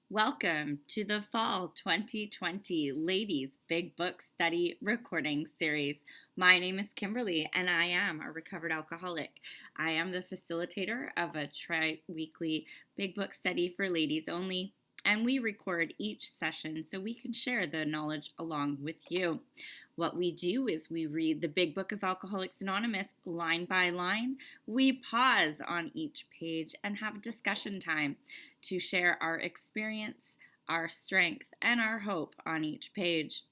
Welcome to the Fall 2020 Ladies Big Book Study Recording Series. My name is Kimberly and I am a recovered alcoholic. I am the facilitator of a tri-weekly Big Book Study for ladies only, and we record each session so we can share the knowledge along with you. What we do is we read the Big Book of Alcoholics Anonymous line by line. We pause on each page and have discussion time to share our experience, our strength, and our hope on each page.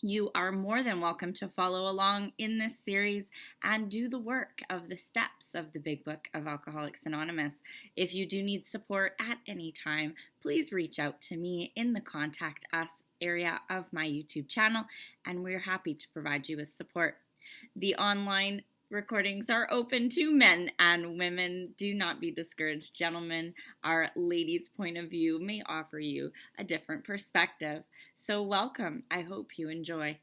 You are more than welcome to follow along in this series and do the work of the steps of the Big Book of Alcoholics Anonymous. If you do need support at any time, please reach out to me in the Contact Us area of my YouTube channel, and we're happy to provide you with support. The online recordings are open to men and women. Do not be discouraged, gentlemen. Our ladies' point of view may offer you a different perspective. So welcome. I hope you enjoy.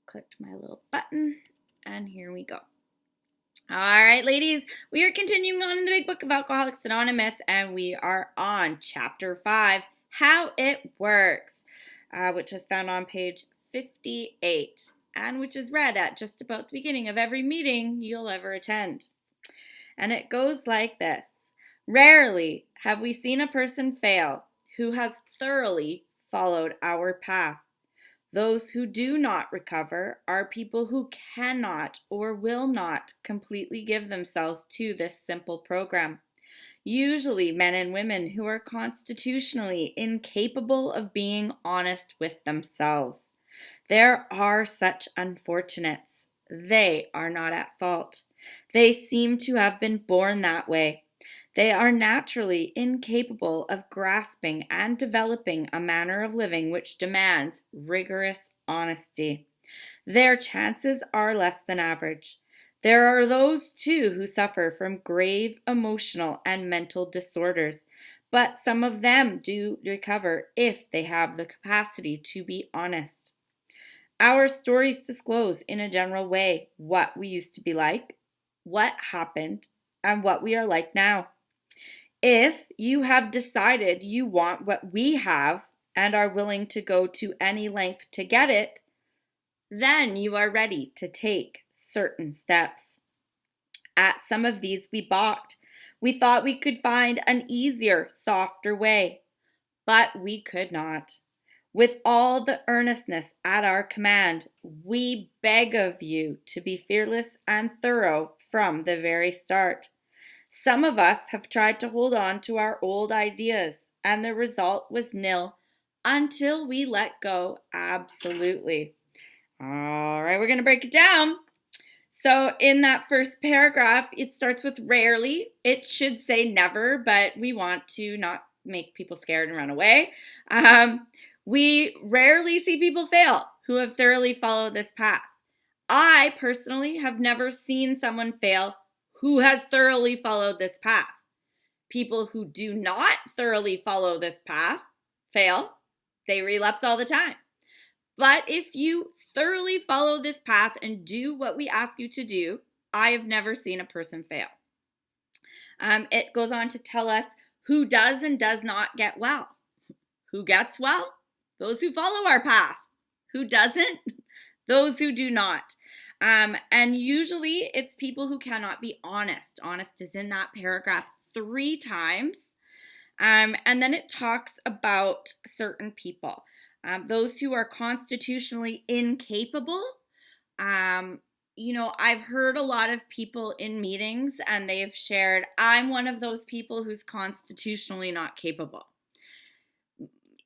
Clicked my little button, and here we go. All right, ladies, we are continuing on in the Big Book of Alcoholics Anonymous, and we are on Chapter 5, How It Works, which is found on page 58. And which is read at just about the beginning of every meeting you'll ever attend. And it goes like this. Rarely have we seen a person fail who has thoroughly followed our path. Those who do not recover are people who cannot or will not completely give themselves to this simple program. Usually men and women who are constitutionally incapable of being honest with themselves. There are such unfortunates. They are not at fault. They seem to have been born that way. They are naturally incapable of grasping and developing a manner of living which demands rigorous honesty. Their chances are less than average. There are those, too, who suffer from grave emotional and mental disorders, but some of them do recover if they have the capacity to be honest. Our stories disclose in a general way what we used to be like, what happened, and what we are like now. If you have decided you want what we have and are willing to go to any length to get it, then you are ready to take certain steps. At some of these we balked. We thought we could find an easier, softer way, but we could not. With all the earnestness at our command, we beg of you to be fearless and thorough from the very start. Some of us have tried to hold on to our old ideas, and the result was nil until we let go absolutely. All right, we're going to break it down. So in that first paragraph, it starts with rarely. It should say never, but we want to not make people scared and run away. We rarely see people fail who have thoroughly followed this path. I personally have never seen someone fail who has thoroughly followed this path. People who do not thoroughly follow this path fail. They relapse all the time. But if you thoroughly follow this path and do what we ask you to do, I have never seen a person fail. It goes on to tell us who does and does not get well. Who gets well? Those who follow our path. Who doesn't? Those who do not. And usually it's people who cannot be honest. Honest is in that paragraph 3 times. And then it talks about certain people. Those who are constitutionally incapable. I've heard a lot of people in meetings and they've shared, I'm one of those people who's constitutionally not capable.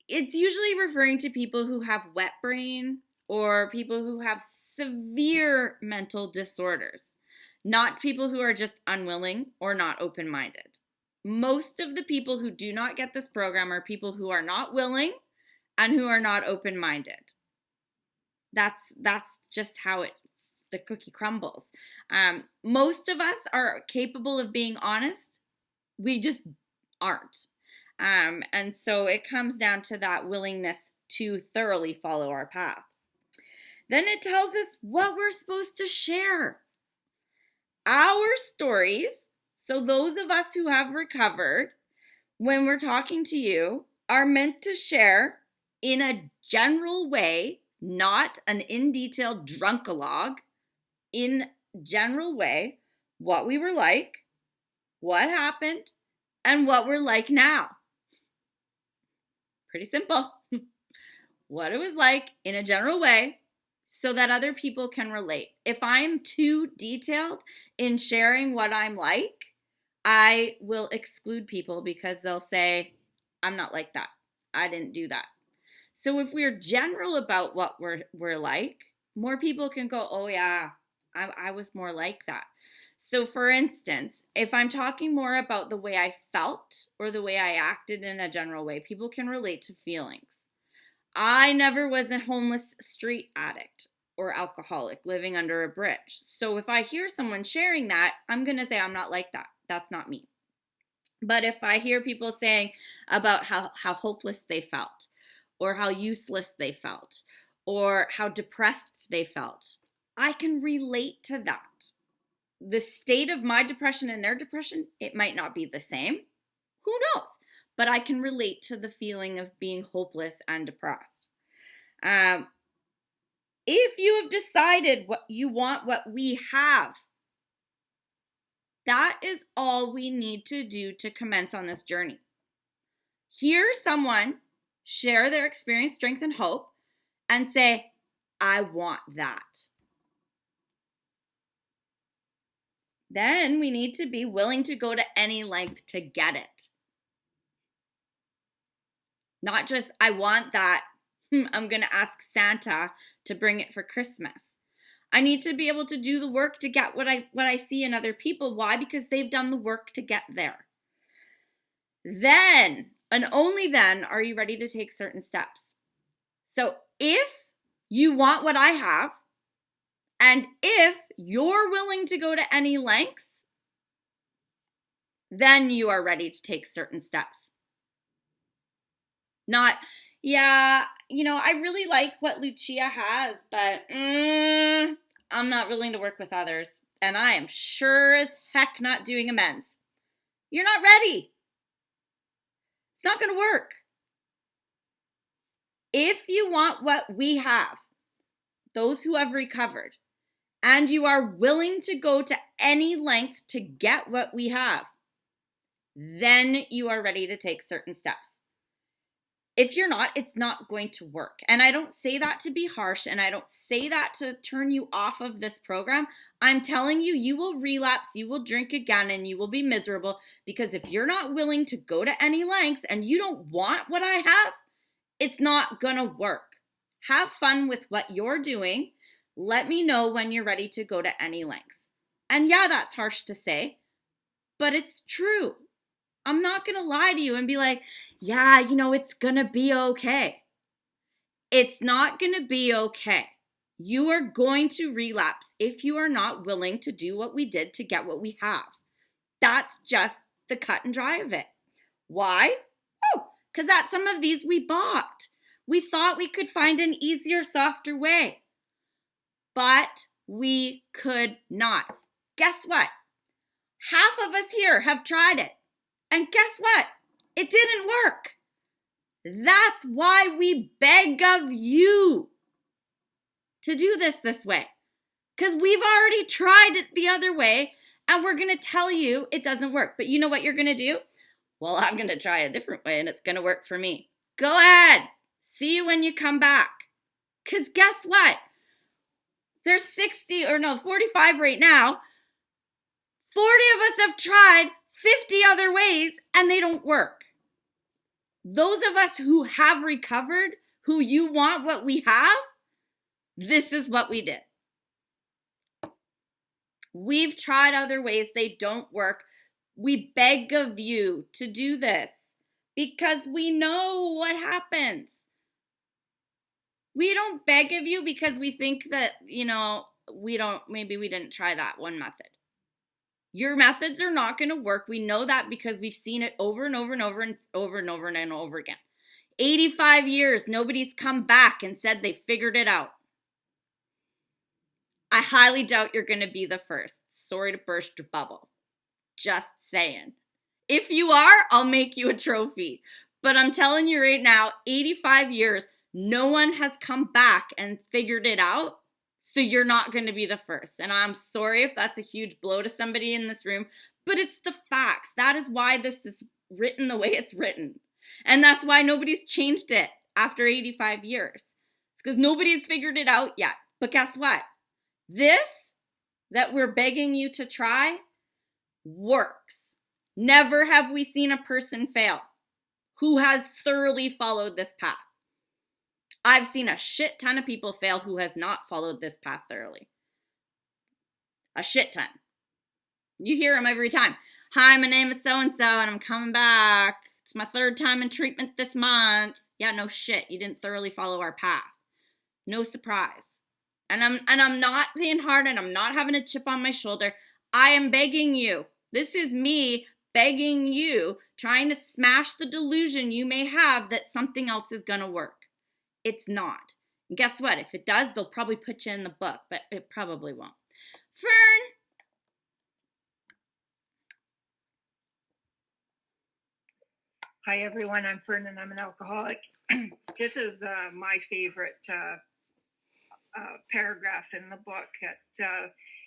It's usually referring to people who have wet brain or people who have severe mental disorders, not people who are just unwilling or not open-minded. Most of the people who do not get this program are people who are not willing and who are not open-minded. That's just how the cookie crumbles. Most of us are capable of being honest. We just aren't. And so it comes down to that willingness to thoroughly follow our path. Then it tells us what we're supposed to share. Our stories, so those of us who have recovered, when we're talking to you, are meant to share in a general way, not an in detail drunkalogue, in general way, what we were like, what happened, and what we're like now. Pretty simple. What it was like in a general way so that other people can relate. If I'm too detailed in sharing what I'm like, I will exclude people because they'll say, I'm not like that. I didn't do that. So if we're general about what we're like, more people can go, oh yeah, I was more like that. So for instance, if I'm talking more about the way I felt or the way I acted in a general way, people can relate to feelings. I never was a homeless street addict or alcoholic living under a bridge. So if I hear someone sharing that, I'm going to say, I'm not like that. That's not me. But if I hear people saying about how hopeless they felt, or how useless they felt, or how depressed they felt, I can relate to that. The state of my depression and their depression, it might not be the same. Who knows? But I can relate to the feeling of being hopeless and depressed. If you have decided what you want, what we have, that is all we need to do to commence on this journey. Hear someone share their experience, strength, and hope, and say, I want that. Then we need to be willing to go to any length to get it. Not just, I want that. I'm going to ask Santa to bring it for Christmas. I need to be able to do the work to get what I see in other people. Why? Because they've done the work to get there. Then, and only then, are you ready to take certain steps. So if you want what I have, and if you're willing to go to any lengths, then you are ready to take certain steps. Not, yeah, I really like what Lucia has, but I'm not willing to work with others. And I am sure as heck not doing amends. You're not ready. It's not going to work. If you want what we have, those who have recovered, and you are willing to go to any length to get what we have, then you are ready to take certain steps. If you're not, it's not going to work. And I don't say that to be harsh, and I don't say that to turn you off of this program. I'm telling you, you will relapse, you will drink again, and you will be miserable, because if you're not willing to go to any lengths and you don't want what I have, it's not gonna work. Have fun with what you're doing. Let me know when you're ready to go to any lengths. And yeah, that's harsh to say, but it's true. I'm not going to lie to you and be like, yeah, it's going to be okay. It's not going to be okay. You are going to relapse if you are not willing to do what we did to get what we have. That's just the cut and dry of it. Why? Oh, because at some of these we balked. We thought we could find an easier, softer way. But we could not. Guess what? Half of us here have tried it. And guess what? It didn't work. That's why we beg of you to do this way. Because we've already tried it the other way, and we're going to tell you it doesn't work. But you know what you're going to do? Well, I'm going to try a different way, and it's going to work for me. Go ahead. See you when you come back. Because guess what? There's 45 right now. 40 of us have tried 50 other ways, and they don't work. Those of us who have recovered, who you want what we have, this is what we did. We've tried other ways, they don't work. We beg of you to do this because we know what happens. We don't beg of you because we think that, maybe we didn't try that one method. Your methods are not going to work. We know that because we've seen it over and over and over and over and over and over again. 85 years, nobody's come back and said they figured it out. I highly doubt you're going to be the first. Sorry to burst your bubble. Just saying. If you are, I'll make you a trophy. But I'm telling you right now, 85 years, no one has come back and figured it out. So you're not going to be the first. And I'm sorry if that's a huge blow to somebody in this room, but it's the facts. That is why this is written the way it's written. And that's why nobody's changed it after 85 years. It's because nobody's figured it out yet. But guess what? This that we're begging you to try works. Never have we seen a person fail who has thoroughly followed this path. I've seen a shit ton of people fail who has not followed this path thoroughly. A shit ton. You hear them every time. Hi, my name is so-and-so and I'm coming back. It's my 3rd time in treatment this month. Yeah, no shit. You didn't thoroughly follow our path. No surprise. And I'm not being hard and I'm not having a chip on my shoulder. I am begging you. This is me begging you, trying to smash the delusion you may have that something else is going to work. It's not. And guess what? If it does, they'll probably put you in the book, but it probably won't. Fern. Hi, everyone. I'm Fern, and I'm an alcoholic. This is my favorite paragraph in the book.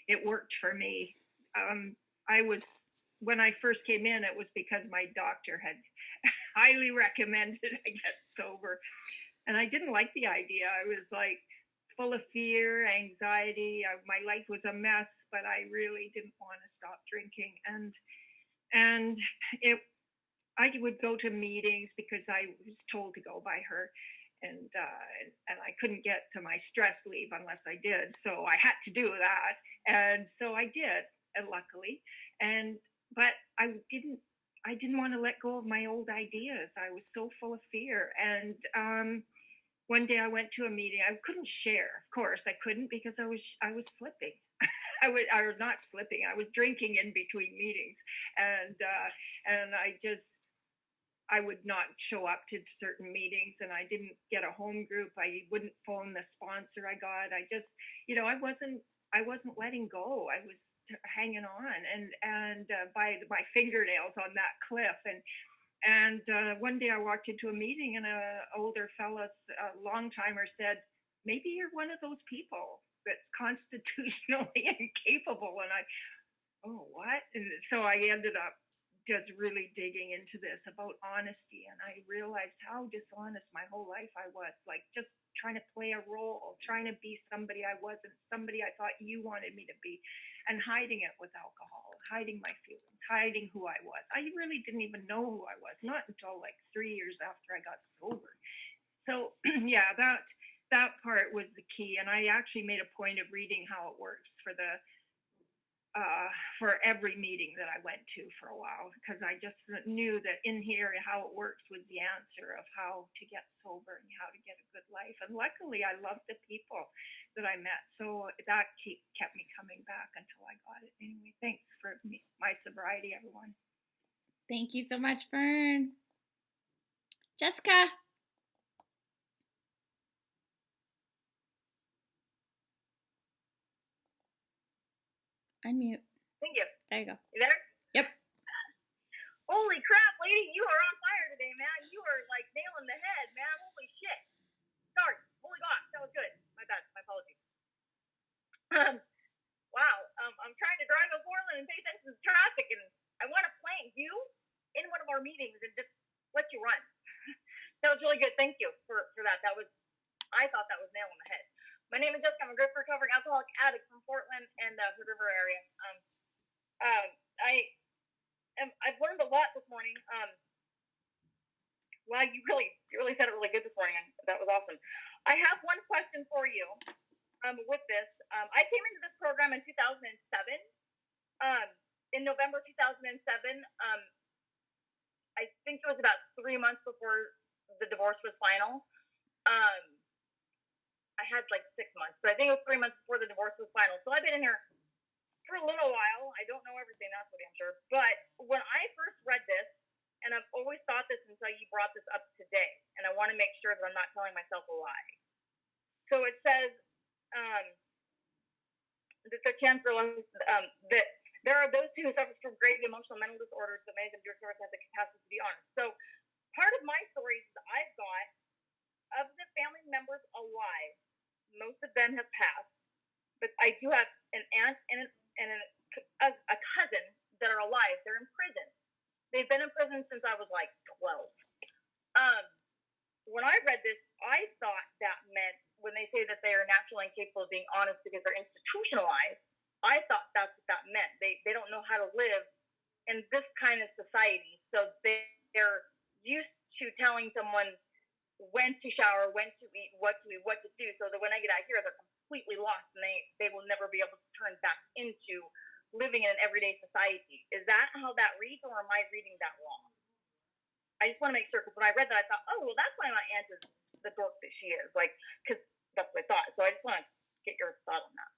It worked for me. When I first came in, it was because my doctor had highly recommended I get sober. And I didn't like the idea. I was like full of fear, anxiety. My life was a mess, but I really didn't want to stop drinking. And I would go to meetings because I was told to go by her, and I couldn't get to my stress leave unless I did. So I had to do that, and so I did, and luckily, but I didn't want to let go of my old ideas. I was so full of fear, and one day I went to a meeting. I couldn't share, of course, I couldn't because I was slipping. I was not slipping. I was drinking in between meetings, and I would not show up to certain meetings, and I didn't get a home group. I wouldn't phone the sponsor I got. I just, I wasn't letting go. I was hanging on and by my fingernails on that cliff. And one day I walked into a meeting, and a older fella, a long timer, said, "Maybe you're one of those people that's constitutionally incapable." And oh, what? And so I ended up just really digging into this about honesty, and I realized how dishonest my whole life I was, like just trying to play a role, trying to be somebody I wasn't, somebody I thought you wanted me to be, and hiding it with alcohol, hiding my feelings, hiding who I was. I really didn't even know who I was, not until like 3 years after I got sober. So yeah, that part was the key, and I actually made a point of reading how it works for every meeting that I went to for a while, because I just knew that in here how it works was the answer of how to get sober and how to get a good life. And luckily, I loved the people that I met, so that kept me coming back until I got it. Anyway, thanks for my sobriety, everyone. Thank you so much, Fern. Jessica. Unmute. Thank you. There you go. You there? Yep. Holy crap, lady, you are on fire today, man. You are like nailing the head, man. Holy shit. Sorry. Holy gosh, that was good. My bad. My apologies. Wow. I'm trying to drive up Portland and pay attention to traffic, and I want to plant you in one of our meetings and just let you run. That was really good. Thank you for that. I thought that was nail on the head. My name is Jessica. I'm a grip recovering alcoholic addict from Portland and the Hood River area. I've learned a lot this morning. Wow, you really said it really good this morning. That was awesome. I have one question for you. With this, I came into this program in 2007. In November 2007, I think it was about 3 months before the divorce was final. I had like 6 months, but I think it was 3 months before the divorce was final. So I've been in here for a little while. I don't know everything, that's for damn sure. But when I first read this, and I've always thought this until you brought this up today, and I want to make sure that I'm not telling myself a lie. So it says that the chancellor, that There are those who suffer from grave emotional and mental disorders, but many of them do recover have the capacity to be honest. So part of my story is I've got, of the family members alive, most of them have passed, but I do have an aunt as a cousin that are alive. They're in prison. They've been in prison since I was like 12. When I read this, I thought that meant when they say that they are naturally incapable of being honest because they're institutionalized, I thought that's what that meant. They don't know how to live in this kind of society. So they're used to telling someone when to shower, when to eat, what to do. So that when I get out here, they're completely lost and they will never be able to turn back into living in an everyday society. Is that how that reads, or am I reading that wrong? I just want to make sure, because when I read that, I thought, oh, well, that's why my aunt is the dork that she is. Like, because that's what I thought. So I just want to get your thought on that.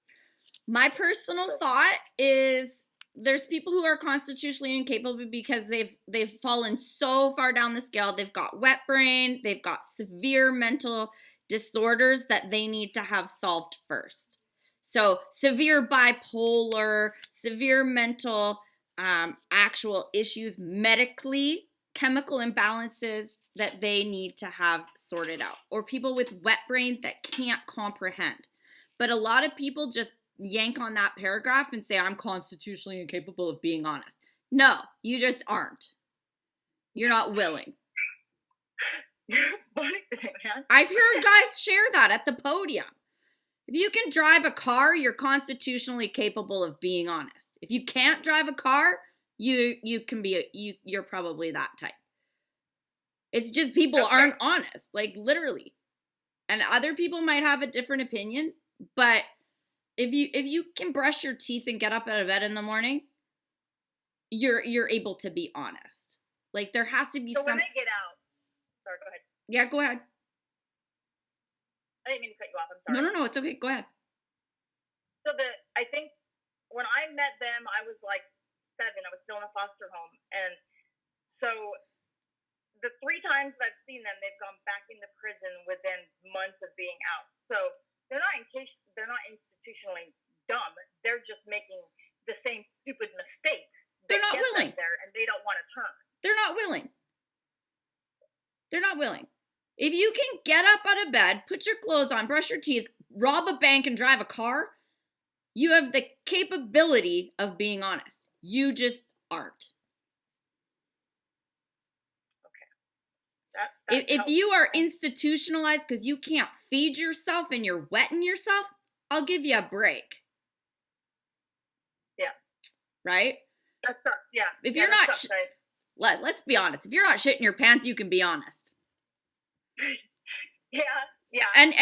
My personal thought is there's people who are constitutionally incapable because they've fallen so far down the scale. They've got wet brain. They've got severe mental disorders that they need to have solved first. So severe bipolar, severe mental actual issues medically, chemical imbalances that they need to have sorted out, or people with wet brain that can't comprehend. But a lot of people just yank on that paragraph and say, I'm constitutionally incapable of being honest. No, you just aren't. You're not willing. You're funny today, man. I've heard guys share that at the podium. If you can drive a car, you're constitutionally capable of being honest. If you can't drive a car, you're probably that type. It's just people aren't honest, like literally. And other people might have a different opinion, but if you can brush your teeth and get up out of bed in the morning, you're able to be honest. Like there has to be some. So when they get out, sorry, go ahead. Yeah, go ahead. I didn't mean to cut you off. I'm sorry. No, it's okay. Go ahead. So I think when I met them, I was like 7. I was still in a foster home, and so the 3 times that I've seen them, they've gone back into prison within months of being out. So they're not institutionally dumb. They're just making the same stupid mistakes. They're not willing there, and they don't want to turn. They're not willing. They're not willing. If you can get up out of bed, put your clothes on, brush your teeth, rob a bank, and drive a car, you have the capability of being honest. You just aren't. Okay. If you are institutionalized because you can't feed yourself and you're wetting yourself, I'll give you a break. Yeah. Right? That sucks, yeah. If you're not, let's be honest. If you're not shitting your pants, you can be honest. Yeah. And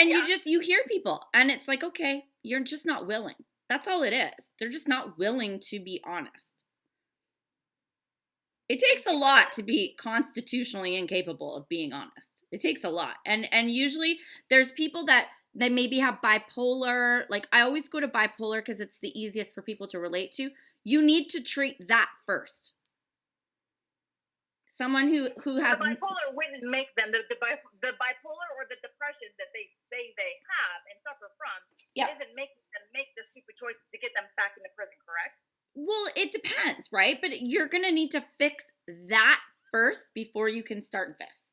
you hear people, and it's like, okay, you're just not willing. That's all it is. They're just not willing to be honest. It takes a lot to be constitutionally incapable of being honest. It takes a lot. And usually there's people that maybe have bipolar. Like I always go to bipolar because it's the easiest for people to relate to. You need to treat that first. Someone who has... The bipolar wouldn't make them, the bipolar or the depression that they say they have and suffer from isn't making them make the stupid choices to get them back into prison, correct? Well, it depends, right? But you're going to need to fix that first before you can start this.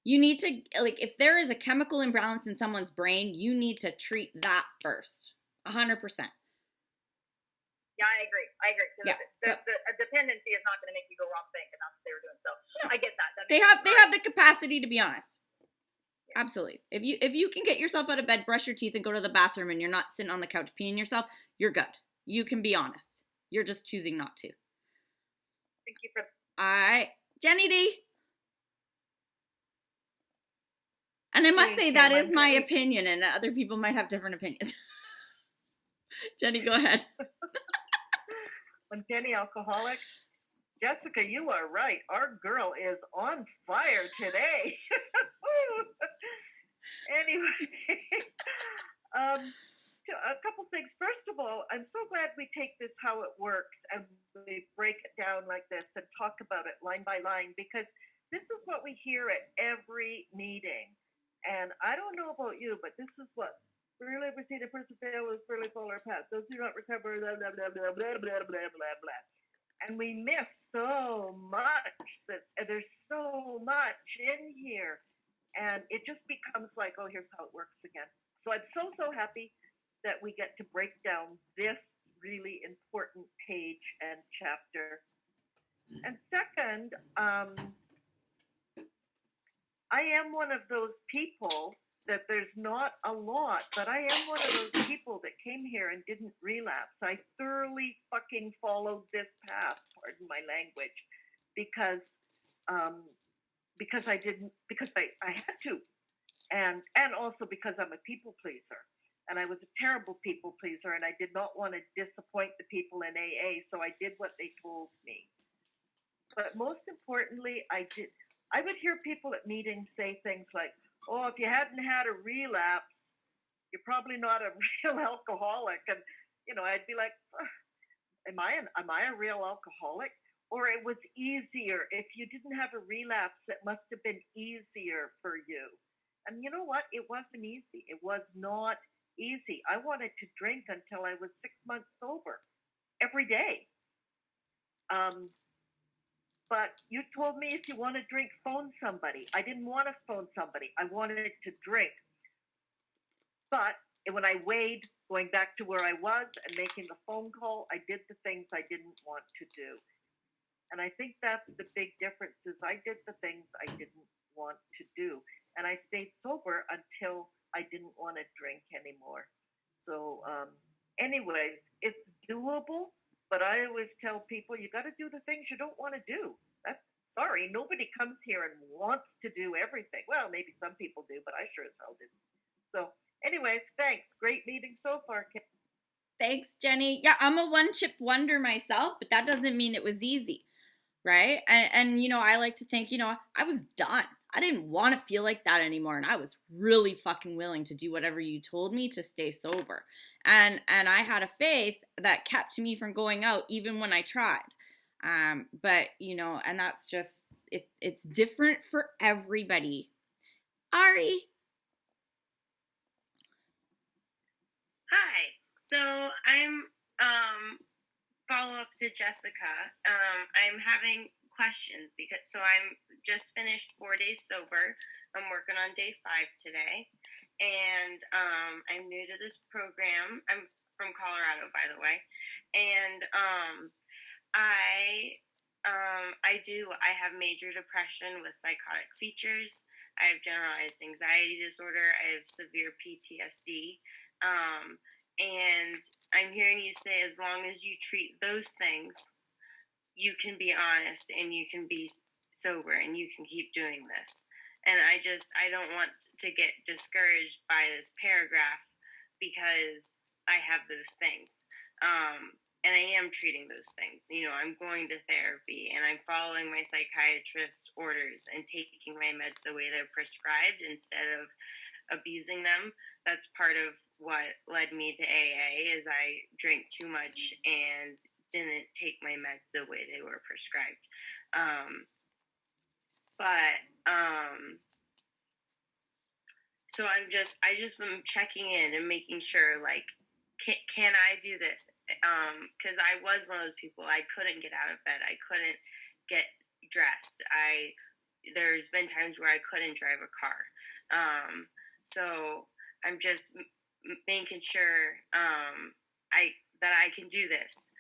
You need to, like, if there is a chemical imbalance in someone's brain, you need to treat that first. 100%. Yeah, I agree. Yeah. The dependency is not going to make you go rob the bank, and that's what they were doing. So I get that. They have the capacity to be honest. Yeah. Absolutely. If you can get yourself out of bed, brush your teeth, and go to the bathroom, and you're not sitting on the couch peeing yourself, you're good. You can be honest. You're just choosing not to. Thank you for. All right, Jenny D. And I must say that is my opinion, and other people might have different opinions. Jenny, go ahead. I'm Jenny Alcoholic. Jessica, you are right. Our girl is on fire today. Anyway, a couple things. First of all, I'm so glad we take this how it works and we break it down like this and talk about it line by line, because this is what we hear at every meeting. And I don't know about you, but this is what Rarely ever seen a person fail who is fairly follow our path. Those who do not recover, blah, blah, blah, blah, blah, blah, blah, blah, blah. And we miss so much. There's so much in here. And it just becomes like, oh, here's how it works again. So I'm so happy that we get to break down this really important page and chapter. And second, I am one of those people that there's not a lot, but I am one of those people that came here and didn't relapse. I thoroughly fucking followed this path, pardon my language, because I had to, and also because I'm a people pleaser, and I was a terrible people pleaser, and I did not want to disappoint the people in AA, so I did what they told me. But most importantly, I would hear people at meetings say things like, oh, if you hadn't had a relapse, you're probably not a real alcoholic. And, I'd be like, am I a real alcoholic? Or it was easier. If you didn't have a relapse, it must have been easier for you. And you know what? It wasn't easy. It was not easy. I wanted to drink until I was 6 months sober every day. But you told me if you want to drink, phone somebody. I didn't want to phone somebody. I wanted to drink. But when I weighed, going back to where I was and making the phone call, I did the things I didn't want to do. And I think that's the big difference is I did the things I didn't want to do. And I stayed sober until I didn't want to drink anymore. So anyways, it's doable. But I always tell people, you got to do the things you don't want to do. Sorry, nobody comes here and wants to do everything. Well, maybe some people do, but I sure as hell didn't. So anyways, thanks. Great meeting so far, Kim. Thanks, Jenny. Yeah, I'm a one-chip wonder myself, but that doesn't mean it was easy, right? And I like to think, I was done. I didn't want to feel like that anymore, and I was really fucking willing to do whatever you told me to stay sober. And I had a faith that kept me from going out even when I tried. But and that's just it's different for everybody. Ari. Hi. So I'm follow up to Jessica. I'm having questions because I'm just finished 4 days sober. I'm working on day 5 today, and I'm new to this program. I'm from Colorado, by the way, and I have major depression with psychotic features. I have generalized anxiety disorder. I have severe PTSD, and I'm hearing you say as long as you treat those things, you can be honest and you can be sober and you can keep doing this. And I don't want to get discouraged by this paragraph because I have those things. And I am treating those things. I'm going to therapy and I'm following my psychiatrist's orders and taking my meds the way they're prescribed instead of abusing them. That's part of what led me to AA is I drank too much and didn't take my meds the way they were prescribed. So I just been checking in and making sure, like, can I do this? Because I was one of those people, I couldn't get out of bed. I couldn't get dressed. There's been times where I couldn't drive a car. So I'm just making sure that I can do this.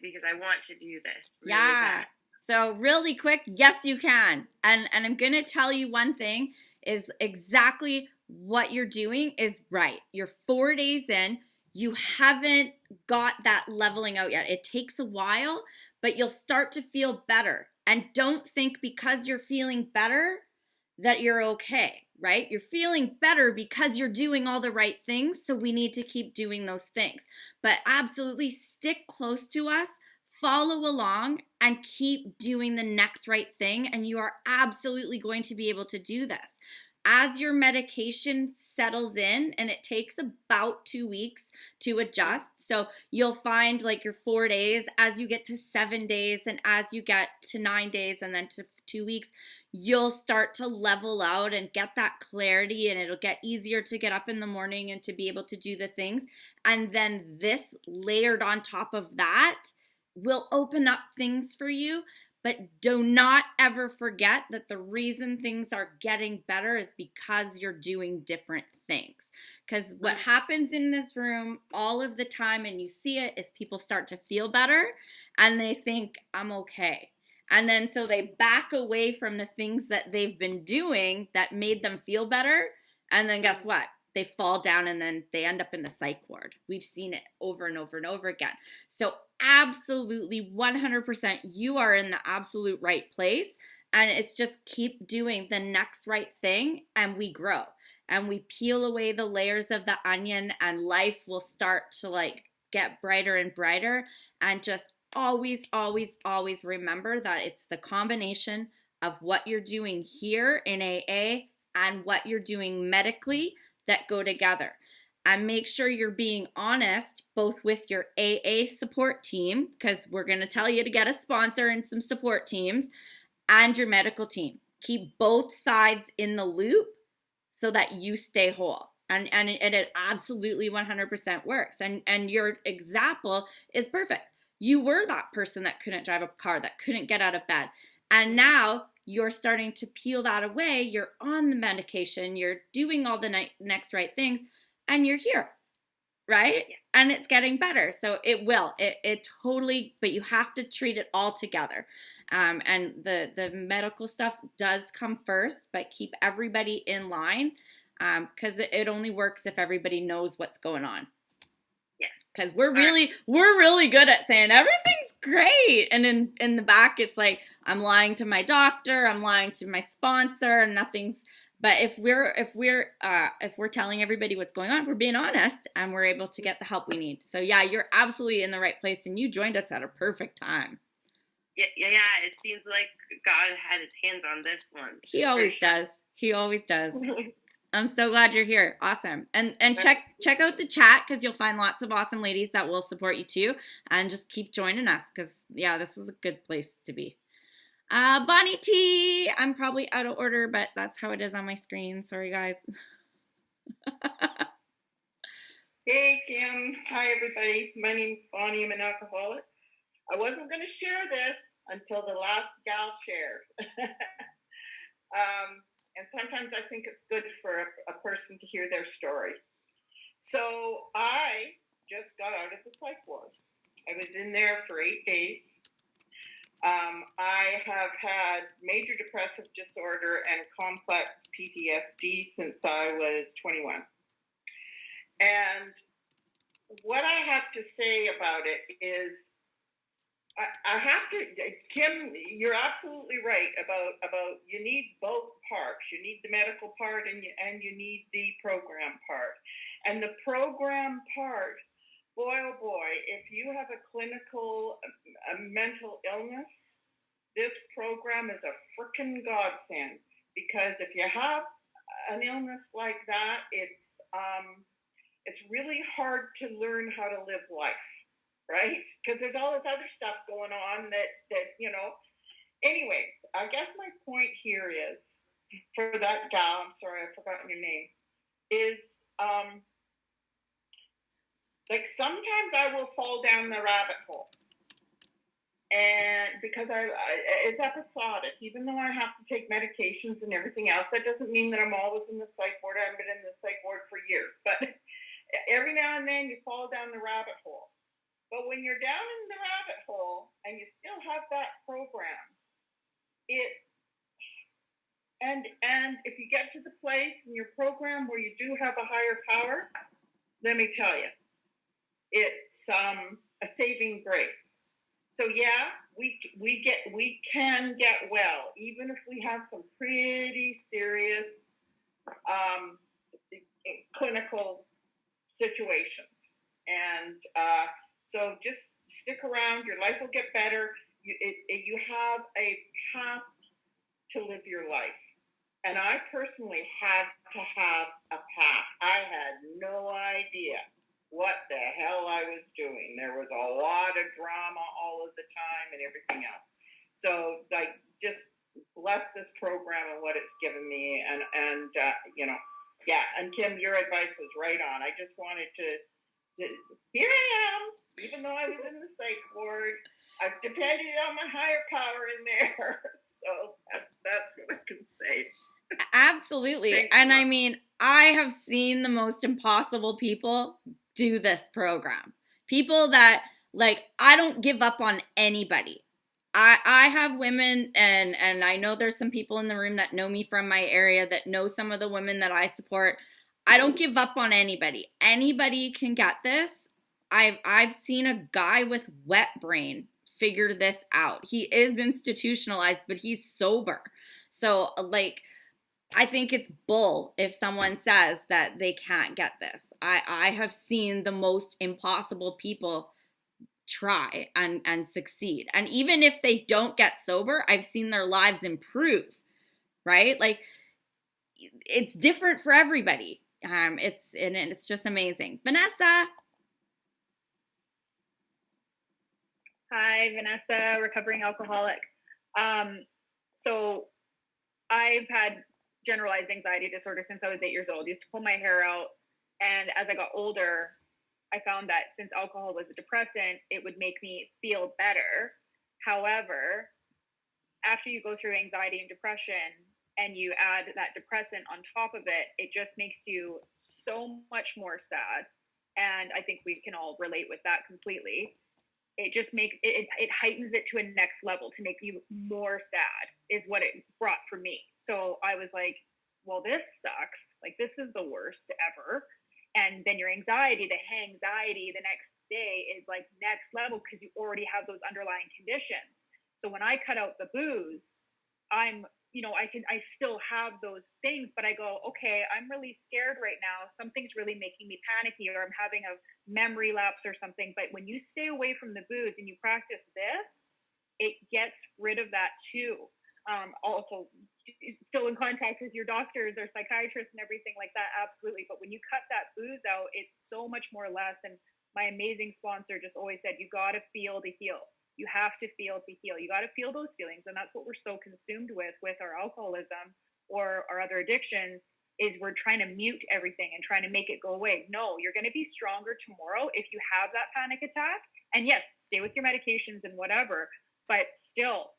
Because I want to do this really bad. So really quick, yes, you can. And I'm going to tell you one thing is exactly what you're doing is right. You're 4 days in. You haven't got that leveling out yet. It takes a while, but you'll start to feel better. And don't think because you're feeling better that you're okay, right? You're feeling better because you're doing all the right things. So we need to keep doing those things. But absolutely stick close to us, follow along, and keep doing the next right thing. And you are absolutely going to be able to do this. as your medication settles in, and it takes about 2 weeks to adjust. So you'll find like your 4 days, as you get to 7 days, and as you get to 9 days, and then to 2 weeks, you'll start to level out and get that clarity, and it'll get easier to get up in the morning and to be able to do the things. And then this layered on top of that will open up things for you. But do not ever forget that the reason things are getting better is because you're doing different things. Because what happens in this room all of the time, and you see it, is people start to feel better and they think, I'm okay. And then so they back away from the things that they've been doing that made them feel better. And then guess what? They fall down and then they end up in the psych ward. We've seen it over and over and over again. So absolutely 100%, you are in the absolute right place. And it's just keep doing the next right thing, and we grow. And we peel away the layers of the onion, and life will start to like get brighter and brighter. And just always, always, always remember that it's the combination of what you're doing here in AA and what you're doing medically that go together. And make sure you're being honest both with your AA support team, because we're going to tell you to get a sponsor and some support teams, and your medical team. Keep both sides in the loop so that you stay whole. And it absolutely 100% works. And your example is perfect. You were that person that couldn't drive a car, that couldn't get out of bed. And now you're starting to peel that away. You're on the medication. You're doing all the next right things. And you're here, right? Yeah. And it's getting better. So it will. It totally, but you have to treat it all together. And the medical stuff does come first, but keep everybody in line, because it only works if everybody knows what's going on. Yes. Because we're really good at saying everything's great, and in the back it's like, I'm lying to my doctor, I'm lying to my sponsor, and nothing's. But if we're telling everybody what's going on, we're being honest, and we're able to get the help we need. So yeah, you're absolutely in the right place, and you joined us at a perfect time. Yeah. It seems like God had His hands on this one. He always does. He always does. I'm so glad you're here. Awesome. And check out the chat, because you'll find lots of awesome ladies that will support you too. And just keep joining us, because yeah, this is a good place to be. Bonnie T, I'm probably out of order, but that's how it is on my screen. Sorry, guys. Hey, Kim. Hi, everybody. My name's Bonnie. I'm an alcoholic. I wasn't going to share this until the last gal shared. And sometimes I think it's good for a person to hear their story. So I just got out of the psych ward. I was in there for 8 days. I have had major depressive disorder and complex PTSD since I was 21. And what I have to say about it is, I have to, Kim, you're absolutely right about you need both parts. You need the medical part, and you need the program part. And the program part, boy, oh boy, if you have a clinical mental illness, this program is a freaking godsend. Because if you have an illness like that, it's really hard to learn how to live life. Right? Because there's all this other stuff going on that anyways, I guess my point here is, for that gal, I'm sorry, I've forgotten your name, is like sometimes I will fall down the rabbit hole. And because it's episodic, even though I have to take medications and everything else, that doesn't mean that I'm always in the psych ward. I've been in the psych ward for years, but every now and then you fall down the rabbit hole. But when you're down in the rabbit hole and you still have that program, and if you get to the place in your program where you do have a higher power, let me tell you, it's a saving grace. So yeah, we can get well, even if we have some pretty serious clinical situations. And so just stick around. Your life will get better. You have a path to live your life. And I personally had to have a path. I had no idea what the hell I was doing. There was a lot of drama all of the time and everything else. So, like, just bless this program and what it's given me. And you know, yeah. And Kim, your advice was right on. I just wanted to here I am, even though I was in the psych ward. I've depended on my higher power in there. So that's what I can say. Absolutely. Thanks, And I Mom. mean, I have seen the most impossible people do this program. People that, like, I don't give up on anybody. I have women, and I know there's some people in the room that know me from my area that know some of the women that I support. I don't give up on anybody. Anybody can get this. I've seen a guy with wet brain figure this out. He is institutionalized, but he's sober. So, like, I think it's bull if someone says that they can't get this. I have seen the most impossible people try and succeed. And even if they don't get sober, I've seen their lives improve, right? Like, it's different for everybody. It's just amazing. Vanessa. Hi, Vanessa, recovering alcoholic. So I've had generalized anxiety disorder since I was 8 years old. Used to pull my hair out. And as I got older, I found that since alcohol was a depressant, it would make me feel better. However, after you go through anxiety and depression and you add that depressant on top of it, it just makes you so much more sad. And I think we can all relate with that completely. It just makes it heightens it to a next level to make you more sad is what it brought for me. So I was like, well, this sucks. Like, this is the worst ever. And then your anxiety, the anxiety the next day is like next level because you already have those underlying conditions. So when I cut out the booze, I still have those things, but I go, okay, I'm really scared right now. Something's really making me panicky, or I'm having a memory lapse or something. But when you stay away from the booze and you practice this, it gets rid of that too. Also, still in contact with your doctors or psychiatrists and everything like that, absolutely. But when you cut that booze out, it's so much more less. And my amazing sponsor just always said, you got to feel to heal. You have to feel to heal. You got to feel those feelings. And that's what we're so consumed with our alcoholism or our other addictions, is we're trying to mute everything and trying to make it go away. No, you're going to be stronger tomorrow if you have that panic attack. And yes, stay with your medications and whatever, but still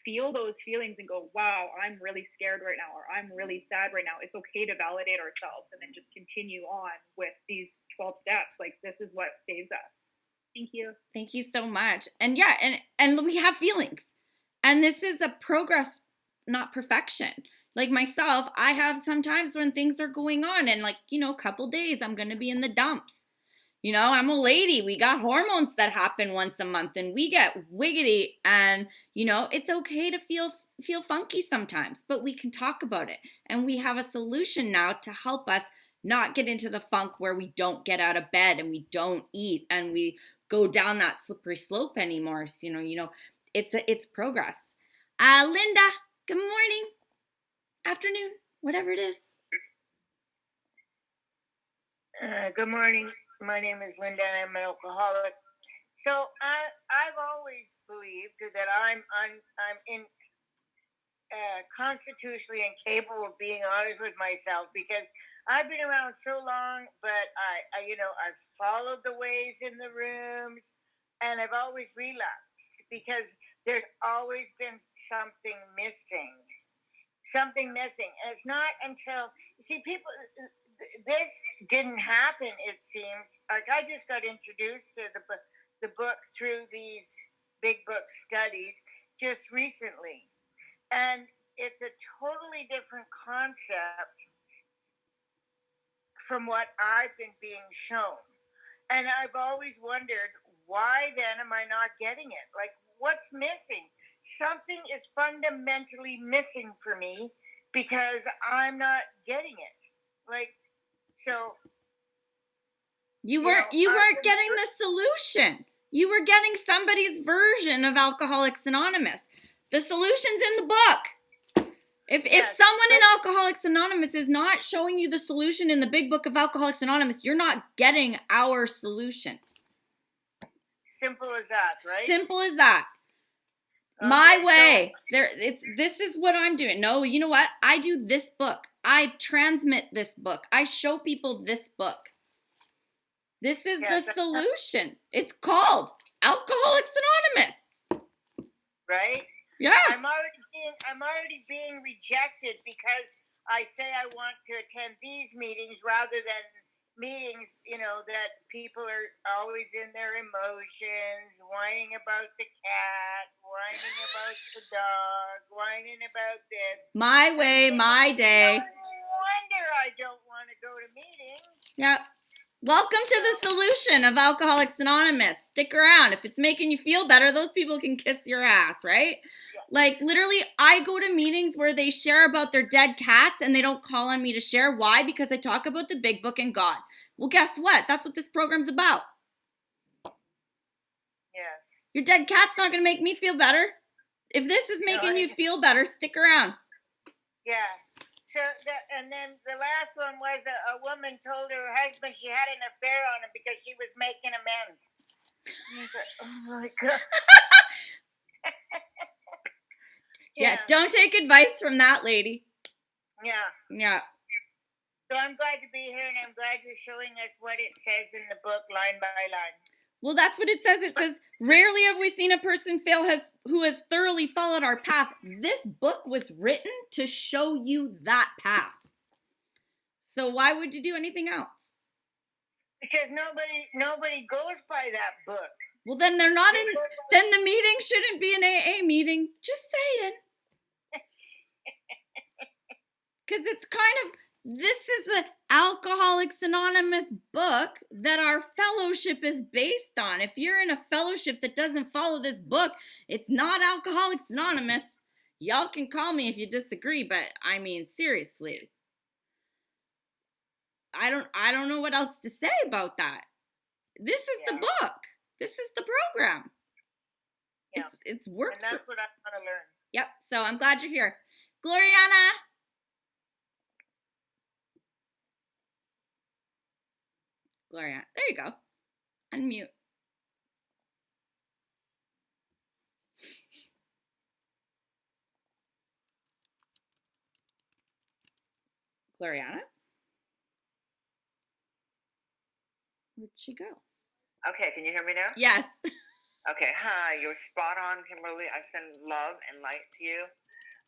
feel those feelings and go, wow, I'm really scared right now, or I'm really sad right now. It's okay to validate ourselves and then just continue on with these 12 steps. Like, this is what saves us. Thank you. Thank you so much. And yeah, and we have feelings. And this is a progress, not perfection. Like myself, I have sometimes when things are going on and, like, a couple days I'm going to be in the dumps. I'm a lady. We got hormones that happen once a month and we get wiggity, and it's okay to feel funky sometimes, but we can talk about it. And we have a solution now to help us not get into the funk where we don't get out of bed and we don't eat and we go down that slippery slope anymore. So, it's progress. Linda, good morning, afternoon, whatever it is. Good morning. My name is Linda. I'm an alcoholic. So I've always believed that I'm constitutionally incapable of being honest with myself, because I've been around so long, but I've followed the ways in the rooms, and I've always relapsed because there's always been something missing. And it's not until, you see, people, this didn't happen, it seems. Like, I just got introduced to the book through these big book studies just recently. And it's a totally different concept from what I've been being shown. And I've always wondered, why then am I not getting it? Like, what's missing? Something is fundamentally missing for me because I'm not getting it. Like, so you weren't getting the solution. You were getting somebody's version of Alcoholics Anonymous. The solution's in the book. If Yes, someone in but Alcoholics Anonymous is not showing you the solution in the big book of Alcoholics Anonymous, you're not getting our solution. simple as that, right? Simple as that. My Okay, way. This is what I'm doing. No, you know what? I do this book. I transmit this book. I show people this book. This is Yes, the solution. It's called Alcoholics Anonymous. right? Yeah. I'm already being rejected because I say I want to attend these meetings rather than meetings, that people are always in their emotions, whining about the cat, whining about the dog, whining about this. My way, my day. No wonder I don't want to go to meetings. Yeah. Welcome to the solution of Alcoholics Anonymous. Stick around. If it's making you feel better, those people can kiss your ass, right? Yeah. Like, literally, I go to meetings where they share about their dead cats and they don't call on me to share. Why? Because I talk about the big book and God. Well, guess what? That's what this program's about. Yes. Your dead cat's not going to make me feel better. If this is making you feel better, stick around. Yeah. So, and then the last one was a woman told her husband she had an affair on him because she was making amends. And he's like, oh my God. Yeah, don't take advice from that lady. Yeah. Yeah. So I'm glad to be here, and I'm glad you're showing us what it says in the book line by line. Well, that's what it says. It says, rarely have we seen a person fail who has thoroughly followed our path. This book was written to show you that path. So why would you do anything else? Because nobody goes by that book. Well, then they're not in, then the meeting shouldn't be an AA meeting. Just saying. Because it's kind of, this is the Alcoholics Anonymous book that our fellowship is based on. If you're in a fellowship that doesn't follow this book, it's not Alcoholics Anonymous. Y'all can call me if you disagree, but I mean, seriously. I don't know what else to say about that. This is the book. This is the program. Yeah. It's worked. And that's what I want to learn. Yep. So I'm glad you're here. Gloriana. Gloria. There you go. Unmute. Gloriana? Where'd she go? Okay, can you hear me now? Yes. Okay, hi, you're spot on, Kimberly. I send love and light to you.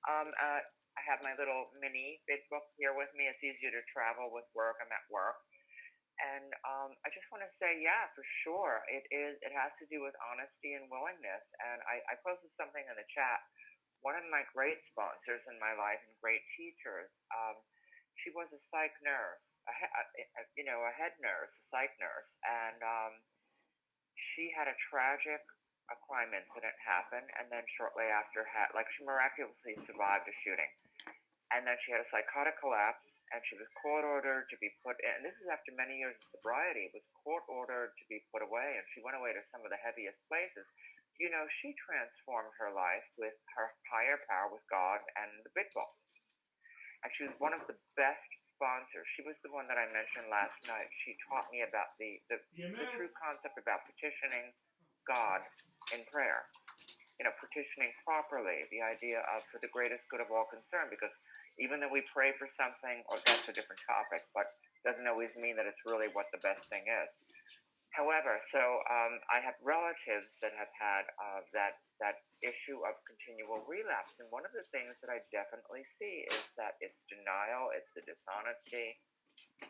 I have my little mini big book here with me. It's easier to travel with work. I'm at work. And I just want to say, yeah, for sure, it has to do with honesty and willingness. And I posted something in the chat. One of my great sponsors in my life and great teachers, she was a psych nurse, a head nurse, a psych nurse. And she had a tragic crime incident happen. And then shortly after, she miraculously survived a shooting. And then she had a psychotic collapse, and she was court ordered to be put in. And this is after many years of sobriety. It was court ordered to be put away, and she went away to some of the heaviest places. You know, she transformed her life with her higher power, with God and the big book. And she was one of the best sponsors. She was the one that I mentioned last night. She taught me about the true concept about petitioning God in prayer. You know, petitioning properly, the idea of for the greatest good of all concerned, because even though we pray for something, or that's a different topic, but doesn't always mean that it's really what the best thing is. However, so I have relatives that have had that issue of continual relapse, and one of the things that I definitely see is that it's denial, it's the dishonesty,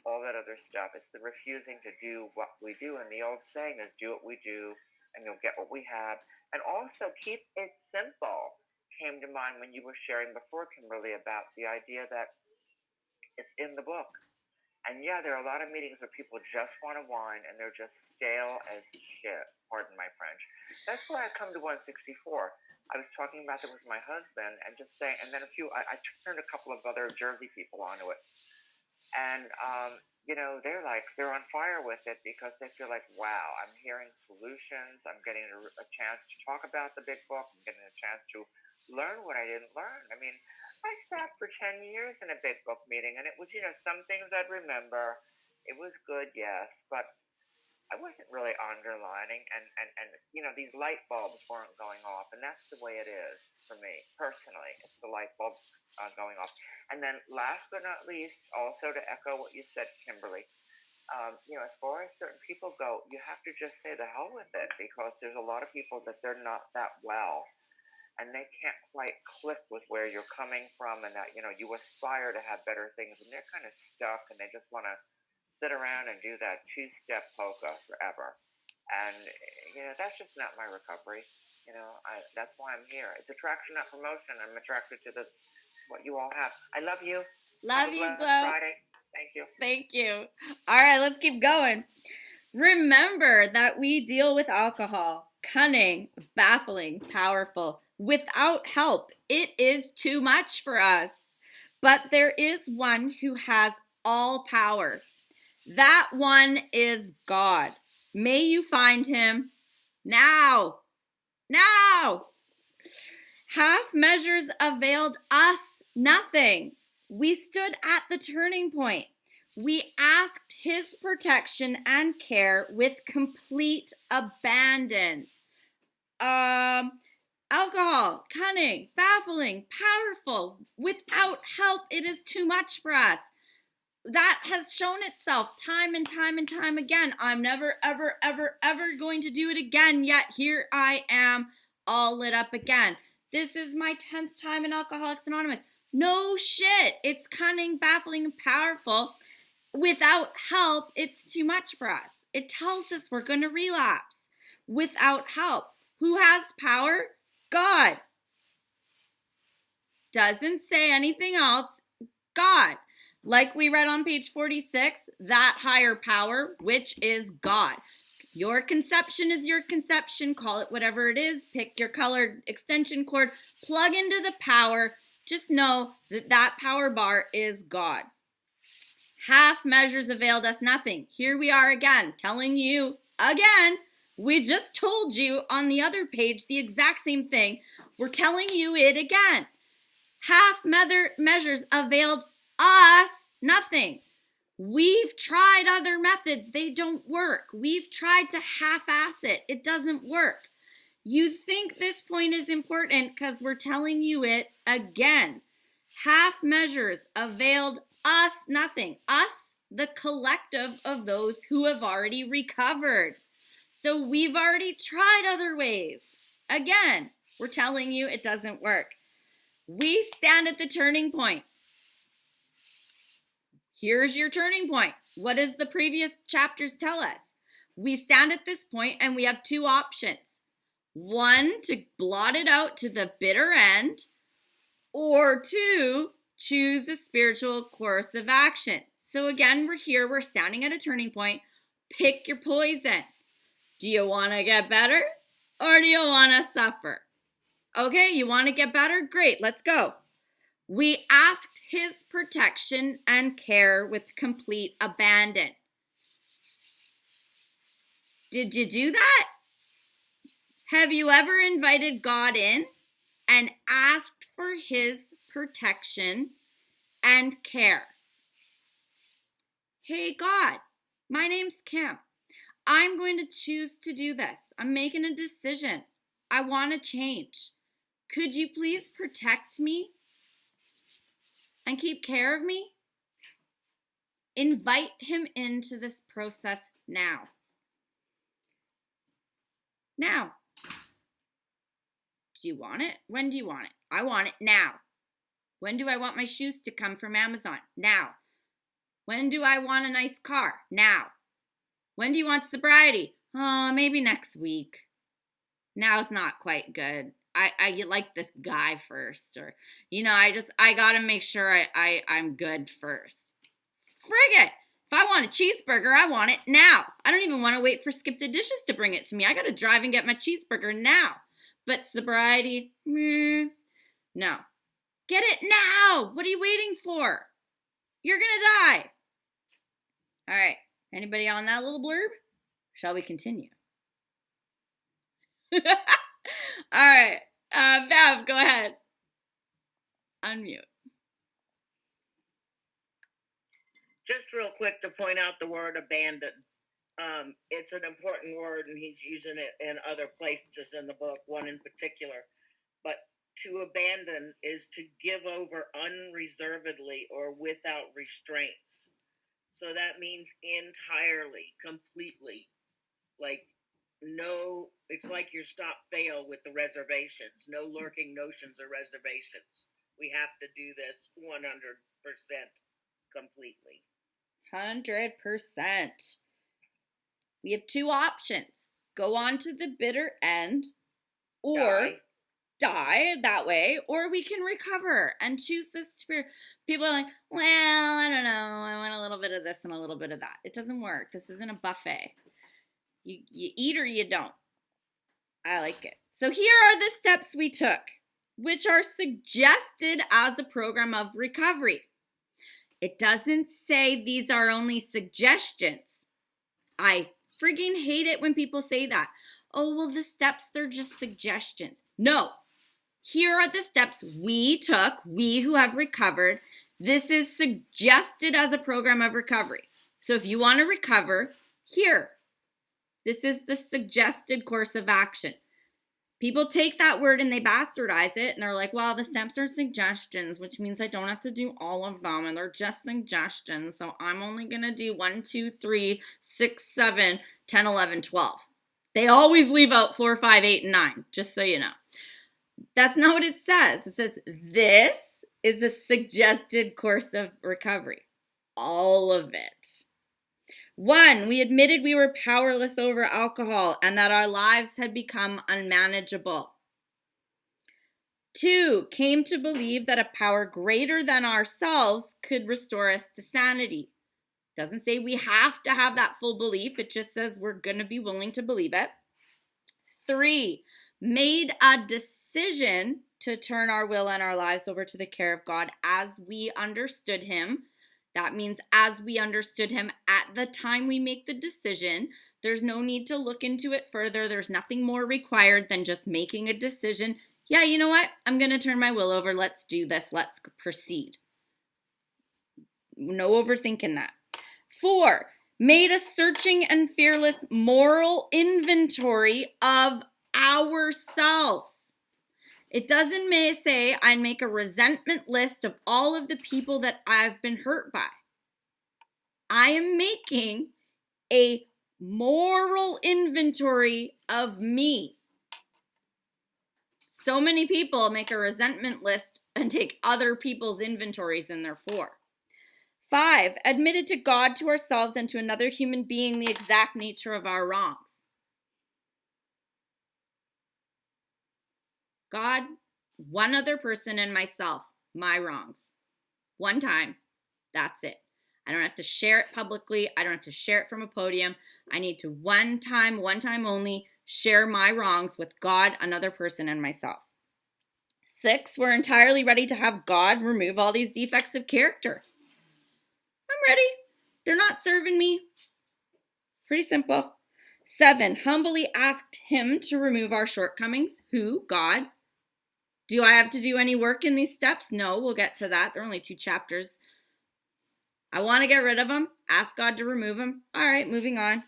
all that other stuff. It's the refusing to do what we do, and the old saying is, do what we do, and you'll get what we have. And also, keep it simple came to mind when you were sharing before, Kimberly, about the idea that it's in the book. And yeah, there are a lot of meetings where people just want to whine and they're just stale as shit. Pardon my French. That's why I come to 164. I was talking about it with my husband and just saying, and then I turned a couple of other Jersey people onto it. And, they're on fire with it because they feel like, wow, I'm hearing solutions. I'm getting a chance to talk about the big book. I'm getting a chance to learn what I didn't learn. I mean, I sat for 10 years in a big book meeting, and it was, some things I'd remember. It was good, yes, but I wasn't really underlining, and these light bulbs weren't going off, and that's the way it is for me personally. It's the light bulbs going off. And then, last but not least, also to echo what you said, Kimberly, as far as certain people go, you have to just say the hell with it, because there's a lot of people that they're not that well, and they can't quite click with where you're coming from, and that you aspire to have better things, and they're kind of stuck, and they just want to sit around and do that two-step polka forever. And that's just not my recovery. That's why I'm here. It's attraction, not promotion. I'm attracted to this, what you all have. I love you. Love you, Have a blessed Glow. Friday. Thank you. Thank you. All right, let's keep going. Remember that we deal with alcohol. Cunning, baffling, powerful. Without help, it is too much for us. But there is one who has all power. That one is God. May you find him now. Now. Half measures availed us nothing. We stood at the turning point. We asked his protection and care with complete abandon. Alcohol, cunning, baffling, powerful. Without help, it is too much for us. That has shown itself time and time and time again. I'm never, ever, ever, ever going to do it again, yet here I am, all lit up again. This is my 10th time in Alcoholics Anonymous. No shit. It's cunning, baffling, and powerful. Without help, it's too much for us. It tells us we're going to relapse. Without help. Who has power? God. Doesn't say anything else. God. Like we read on page 46, that higher power, which is God. Your conception is your conception. Call it whatever it is. Pick your colored extension cord. Plug into the power. Just know that that power bar is God. Half measures availed us nothing. Here we are again, telling you again. We just told you on the other page the exact same thing. We're telling you it again. Half measures availed us nothing. We've tried other methods. They don't work. We've tried to half-ass it. It doesn't work. You think this point is important because we're telling you it again. Half measures availed us nothing. Us, the collective of those who have already recovered. So we've already tried other ways. Again, we're telling you it doesn't work. We stand at the turning point. Here's your turning point. What does the previous chapters tell us? We stand at this point and we have two options. One, to blot it out to the bitter end, or two, choose a spiritual course of action. So again, we're standing at a turning point. Pick your poison. Do you want to get better or do you want to suffer? Okay, you want to get better? Great, let's go. We asked his protection and care with complete abandon. Did you do that? Have you ever invited God in and asked for his protection and care? Hey, God, my name's Kim. I'm going to choose to do this. I'm making a decision. I want to change. Could you please protect me and keep care of me? Invite him into this process now. Now. Do you want it? When do you want it? I want it now. When do I want my shoes to come from Amazon? Now. When do I want a nice car? Now. When do you want sobriety? Oh, maybe next week. Now's not quite good. I like this guy first, or, I gotta make sure I'm good first. Frig it. If I want a cheeseburger, I want it now. I don't even want to wait for Skip the Dishes to bring it to me. I gotta drive and get my cheeseburger now. But sobriety, no. Get it now. What are you waiting for? You're gonna die. All right. Anybody on that little blurb? Shall we continue? All right. Bev, go ahead. Unmute. Just real quick to point out the word abandon. It's an important word, and he's using it in other places in the book, one in particular. But to abandon is to give over unreservedly or without restraints. So that means entirely, completely. Like, no, it's like your stop fail with the reservations. No lurking notions or reservations. We have to do this 100% completely. 100%. We have two options. Go on to the bitter end or die that way, or we can recover and choose this spirit. People are like, well, I don't know. I want a little bit of this and a little bit of that. It doesn't work. This isn't a buffet. You eat or you don't. I like it. So here are the steps we took, which are suggested as a program of recovery. It doesn't say these are only suggestions. I friggin' hate it when people say that. Oh, well, the steps, they're just suggestions. No. Here are the steps we took, we who have recovered. This is suggested as a program of recovery. So if you want to recover, here. This is the suggested course of action. People take that word and they bastardize it, and they're like, well, the steps are suggestions, which means I don't have to do all of them, and they're just suggestions, so I'm only going to do 1, 2, 3, 6, 7, 10, 11, 12. They always leave out 4, 5, 8, and 9, just so you know. That's not what it says. It says this is a suggested course of recovery. All of it. 1, we admitted we were powerless over alcohol and that our lives had become unmanageable. 2, came to believe that a power greater than ourselves could restore us to sanity. Doesn't say we have to have that full belief. It just says we're going to be willing to believe it. 3, made a decision to turn our will and our lives over to the care of God as we understood him. That means as we understood him at the time we make the decision. There's no need to look into it further. There's nothing more required than just making a decision. Yeah, you know what? I'm going to turn my will over. Let's do this. Let's proceed. No overthinking that. 4, made a searching and fearless moral inventory of ourselves. It doesn't say I make a resentment list of all of the people that I've been hurt by. I am making a moral inventory of me. So many people make a resentment list and take other people's inventories in their 4. 5, admitted to God, to ourselves, and to another human being the exact nature of our wrongs. God, one other person, and myself, my wrongs. One time, that's it. I don't have to share it publicly. I don't have to share it from a podium. I need to one time only, share my wrongs with God, another person, and myself. 6, we're entirely ready to have God remove all these defects of character. I'm ready. They're not serving me. Pretty simple. 7, humbly asked him to remove our shortcomings. Who? God. Do I have to do any work in these steps? No, we'll get to that. There are only 2 chapters. I want to get rid of them. Ask God to remove them. All right, moving on.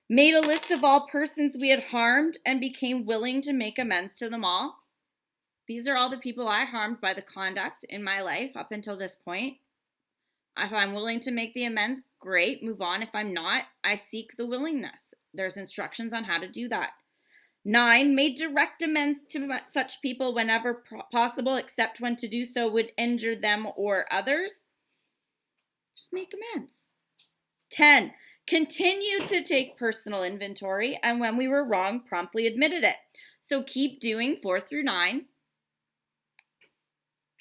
Made a list of all persons we had harmed and became willing to make amends to them all. These are all the people I harmed by the conduct in my life up until this point. If I'm willing to make the amends, great, move on. If I'm not, I seek the willingness. There's instructions on how to do that. 9, made direct amends to such people whenever possible, except when to do so would injure them or others. Just make amends. 10, continued to take personal inventory, and when we were wrong, promptly admitted it. So keep doing 4 through 9.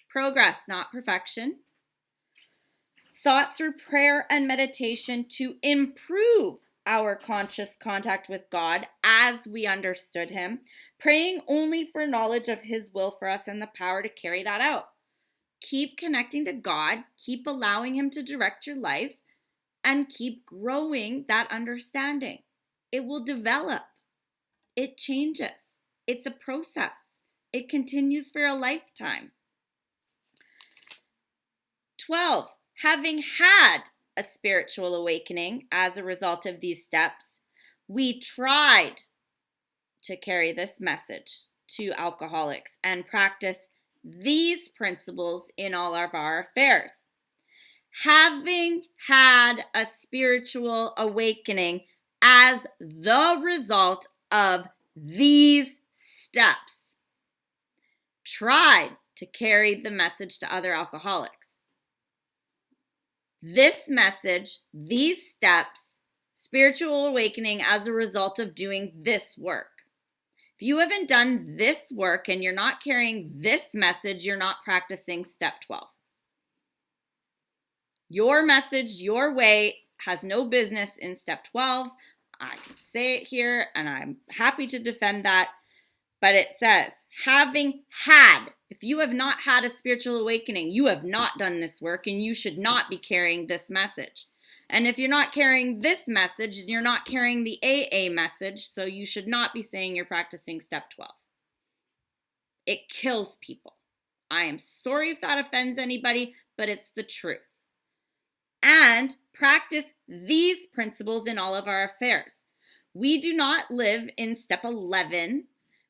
Progress, not perfection. Sought through prayer and meditation to improve our conscious contact with God as we understood him, praying only for knowledge of his will for us and the power to carry that out. Keep connecting to God, keep allowing him to direct your life, and keep growing that understanding. It will develop. It changes. It's a process. It continues for a lifetime. 12, having had a spiritual awakening as a result of these steps. We tried to carry this message to alcoholics and practice these principles in all of our affairs. Having had a spiritual awakening as the result of these steps, tried to carry the message to other alcoholics. This message, these steps, spiritual awakening as a result of doing this work. If you haven't done this work and you're not carrying this message, you're not practicing step 12. Your message, your way, has no business in step 12. I can say it here, and I'm happy to defend that. But it says, having had, if you have not had a spiritual awakening, you have not done this work, and you should not be carrying this message. And if you're not carrying this message, you're not carrying the AA message, so you should not be saying you're practicing step 12. It kills people. I am sorry if that offends anybody, but it's the truth. And practice these principles in all of our affairs. We do not live in step 11.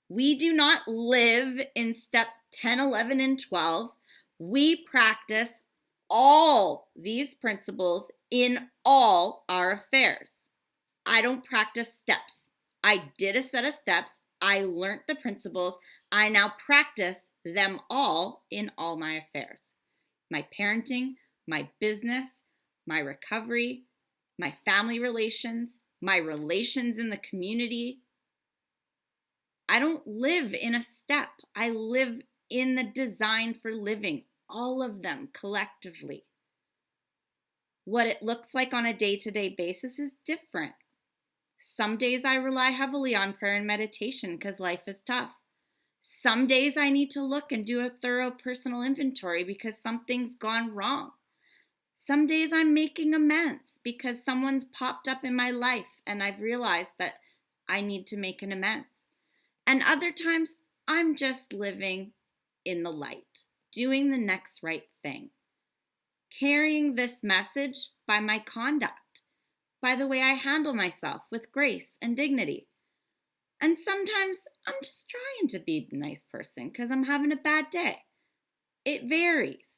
We do not live in step 10, 11, and 12. We practice all these principles in all our affairs. I don't practice steps. I did a set of steps. I learned the principles. I now practice them all in all my affairs. My parenting, my business, my recovery, my family relations, my relations in the community. I don't live in a step. I live in the design for living, all of them collectively. What it looks like on a day-to-day basis is different. Some days I rely heavily on prayer and meditation because life is tough. Some days I need to look and do a thorough personal inventory because something's gone wrong. Some days I'm making amends because someone's popped up in my life and I've realized that I need to make an amends. And other times I'm just living in the light, doing the next right thing, carrying this message by my conduct, by the way I handle myself with grace and dignity. And sometimes I'm just trying to be a nice person because I'm having a bad day. It varies.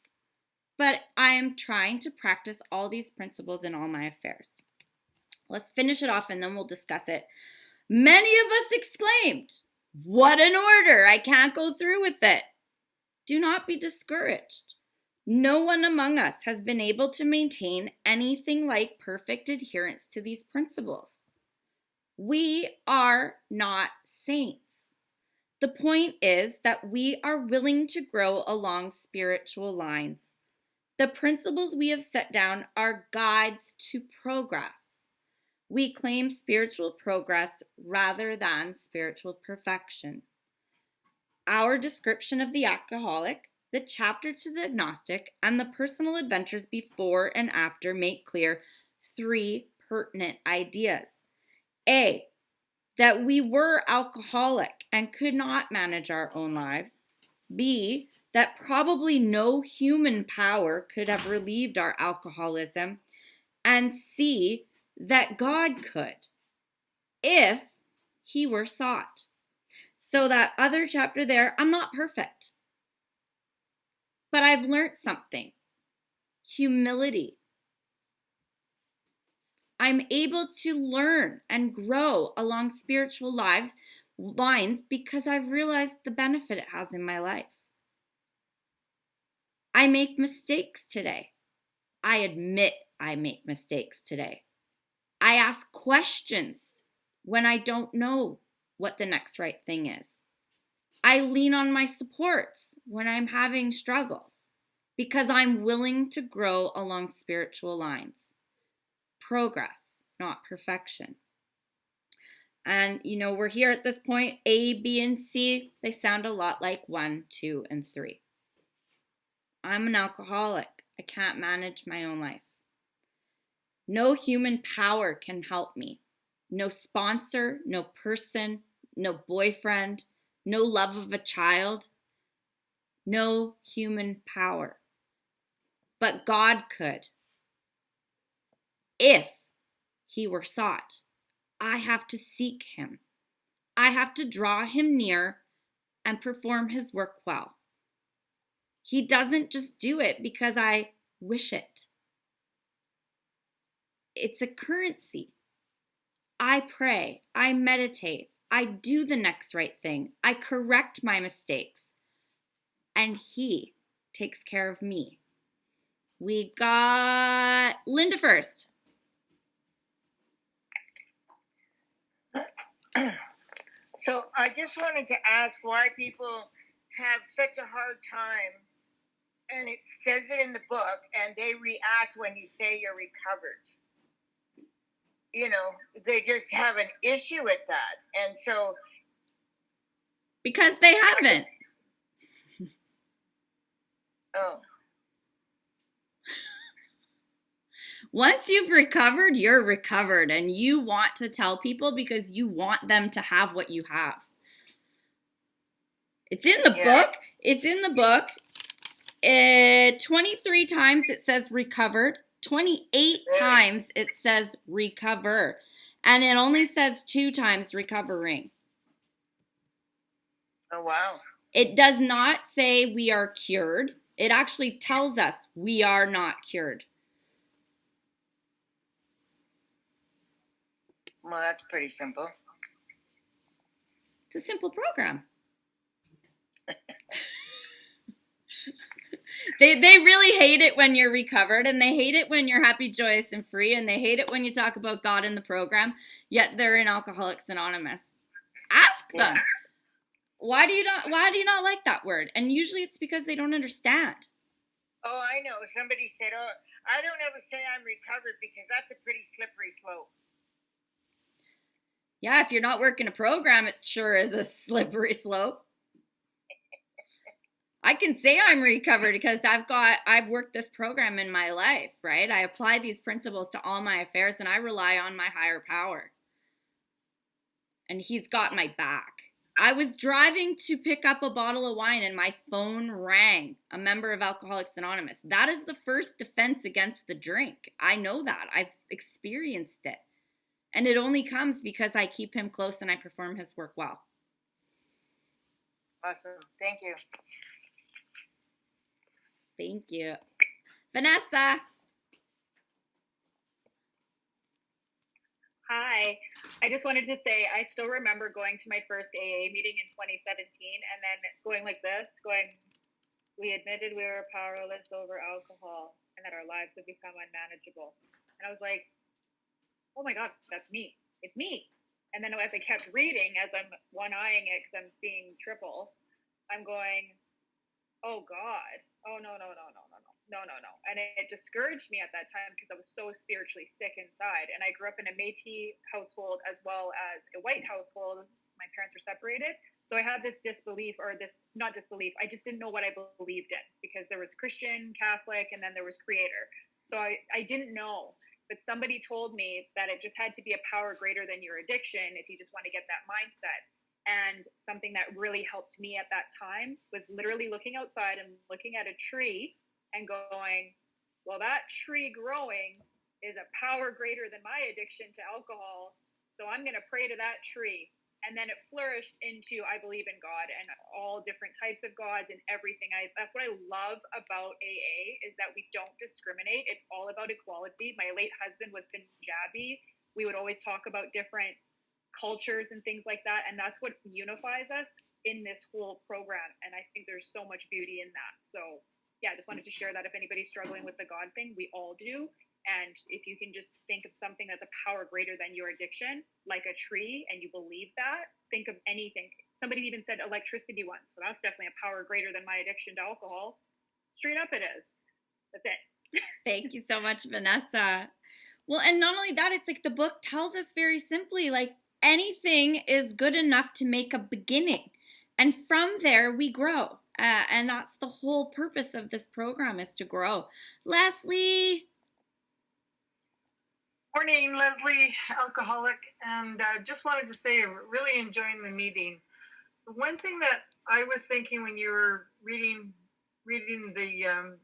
But I am trying to practice all these principles in all my affairs. Let's finish it off and then we'll discuss it. Many of us exclaimed, "What an order! I can't go through with it." Do not be discouraged. No one among us has been able to maintain anything like perfect adherence to these principles. We are not saints. The point is that we are willing to grow along spiritual lines. The principles we have set down are guides to progress. We claim spiritual progress rather than spiritual perfection. Our description of the alcoholic, the chapter to the agnostic, and the personal adventures before and after make clear 3 pertinent ideas. A, that we were alcoholic and could not manage our own lives. B, that probably no human power could have relieved our alcoholism. And C, that God could, if he were sought. So that other chapter there, I'm not perfect, but I've learned something. Humility. I'm able to learn and grow along spiritual lines because I've realized the benefit it has in my life. I make mistakes today. I admit I make mistakes today. I ask questions when I don't know what the next right thing is. I lean on my supports when I'm having struggles because I'm willing to grow along spiritual lines. Progress, not perfection. And, we're here at this point. A, B, and C, they sound a lot like 1, 2, and 3. I'm an alcoholic. I can't manage my own life. No human power can help me. No sponsor, no person, no boyfriend, no love of a child. No human power. But God could. if he were sought, I have to seek him. I have to draw him near and perform his work well. He doesn't just do it because I wish it. It's a currency. I pray, I meditate, I do the next right thing, I correct my mistakes, and he takes care of me. We got Linda first. So I just wanted to ask why people have such a hard time, and it says it in the book, and they react when you say you're recovered. You know, they just have an issue with that. And so. Because they haven't. Oh. Once you've recovered, you're recovered, and you want to tell people because you want them to have what you have. It's in the book. It's in the book. 23 times it says recovered. 28 times it says recover. And it only says 2 times recovering. Oh, wow. It does not say we are cured. It actually tells us we are not cured. Well, that's pretty simple. It's a simple program. They really hate it when you're recovered, and they hate it when you're happy, joyous, and free, and they hate it when you talk about God in the program, yet they're in Alcoholics Anonymous. Ask them. Why do you not like that word? And usually it's because they don't understand. Oh, I know. Somebody said, "Oh, I don't ever say I'm recovered because that's a pretty slippery slope." Yeah, if you're not working a program, it sure is a slippery slope. I can say I'm recovered because I've worked this program in my life, right? I apply these principles to all my affairs, and I rely on my higher power. And he's got my back. I was driving to pick up a bottle of wine and my phone rang. A member of Alcoholics Anonymous. That is the first defense against the drink. I know that. I've experienced it. And it only comes because I keep him close and I perform his work well. Awesome. Thank you. Thank you. Vanessa. Hi. I just wanted to say I still remember going to my first AA meeting in 2017 and then going like this, we admitted we were powerless over alcohol and that our lives have become unmanageable. And I was like, oh my God, that's me. It's me. And then as I kept reading, as I'm one-eyeing it because I'm seeing triple, I'm going, oh God, oh no. And it discouraged me at that time because I was so spiritually sick inside. And I grew up in a Métis household as well as a white household. My parents were separated. So I had this disbelief, or this, not disbelief, I just didn't know what I believed in because there was Christian, Catholic, and then there was Creator. So I didn't know. But somebody told me that it just had to be a power greater than your addiction if you just want to get that mindset. And something that really helped me at that time was literally looking outside and looking at a tree and going, well, that tree growing is a power greater than my addiction to alcohol. So I'm going to pray to that tree. And then it flourished into, I believe in God and all different types of gods and everything. That's what I love about AA is that we don't discriminate. It's all about equality. My late husband was Punjabi. We would always talk about different cultures and things like that. And that's what unifies us in this whole program. And I think there's so much beauty in that. So yeah, I just wanted to share that if anybody's struggling with the God thing, we all do. And if you can just think of something that's a power greater than your addiction, like a tree, and you believe that, think of anything. Somebody even said electricity once. So that's definitely a power greater than my addiction to alcohol. Straight up it is. That's it. Thank you so much, Vanessa. Well, and not only that, it's like the book tells us very simply, like anything is good enough to make a beginning. And from there, we grow. And that's the whole purpose of this program, is to grow. Leslie. Morning, Leslie, alcoholic, and just wanted to say, really enjoying the meeting. One thing that I was thinking when you were reading the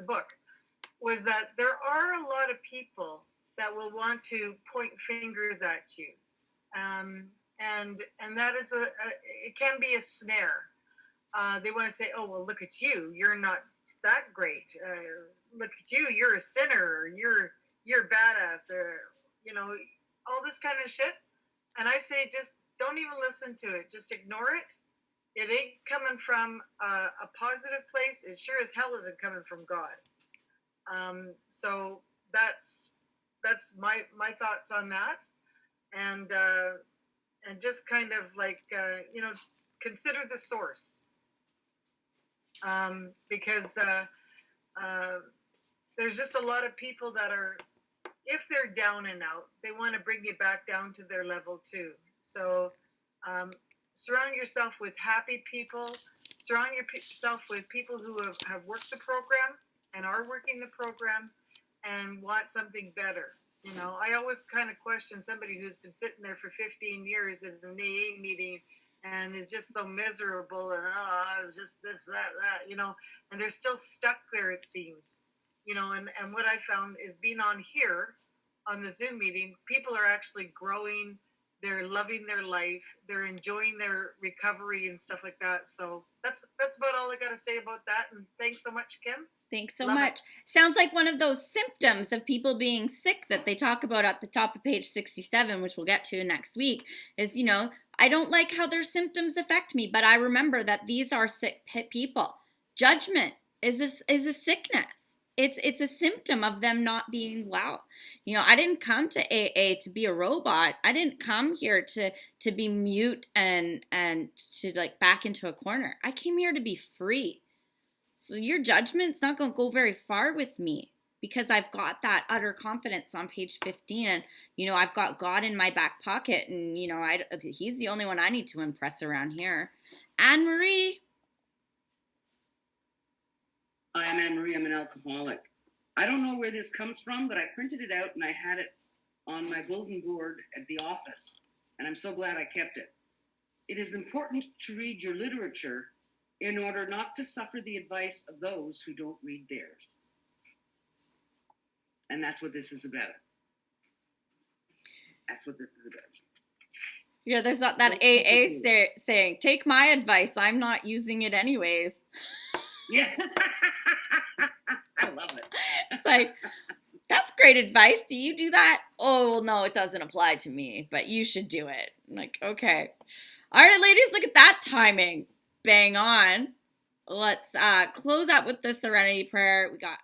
book was that there are a lot of people that will want to point fingers at you. And that is it can be a snare. They want to say, oh, well, look at you. You're not that great. Look at you. You're a sinner. Or you're badass. Or, you know, all this kind of shit. And I say, just don't even listen to it. Just ignore it. It ain't coming from a positive place. It sure as hell isn't coming from God. So that's my thoughts on that. And just kind of like, you know, consider the source. Because there's just a lot of people that are, if they're down and out, they want to bring you back down to their level too. So surround yourself with happy people. Surround yourself with people who have worked the program and are working the program and want something better. You know, I always kind of question somebody who's been sitting there for 15 years in an AA meeting and is just so miserable and it's just this, that, you know, and they're still stuck there, it seems. You know, and what I found is being on here on the Zoom meeting, people are actually growing, they're loving their life, they're enjoying their recovery and stuff like that. So that's about all I got to say about that. And thanks so much, Kim. Thanks so Love it. much. Sounds like one of those symptoms of people being sick that they talk about at the top of page 67, which we'll get to next week, is, you know, I don't like how their symptoms affect me, but I remember that these are sick people. Judgment is a sickness. It's a symptom of them not being well. You know, I didn't come to AA to be a robot. I didn't come here to be mute and to like back into a corner. I came here to be free. So your judgment's not going to go very far with me because I've got that utter confidence on page 15. And, you know, I've got God in my back pocket. And, you know, he's the only one I need to impress around here. Anne-Marie. Hi, I'm Anne-Marie. I'm an alcoholic. I don't know where this comes from, but I printed it out and I had it on my bulletin board at the office. And I'm so glad I kept it. It is important to read your literature in order not to suffer the advice of those who don't read theirs. And that's what this is about. That's what this is about. Yeah, there's that AA saying, take my advice. I'm not using it anyways. Yeah. I love it. It's like, that's great advice. Do you do that? Oh, well, no, it doesn't apply to me, but you should do it. I'm like, okay. All right, ladies, look at that timing. Bang on. Let's close out with the Serenity Prayer. We got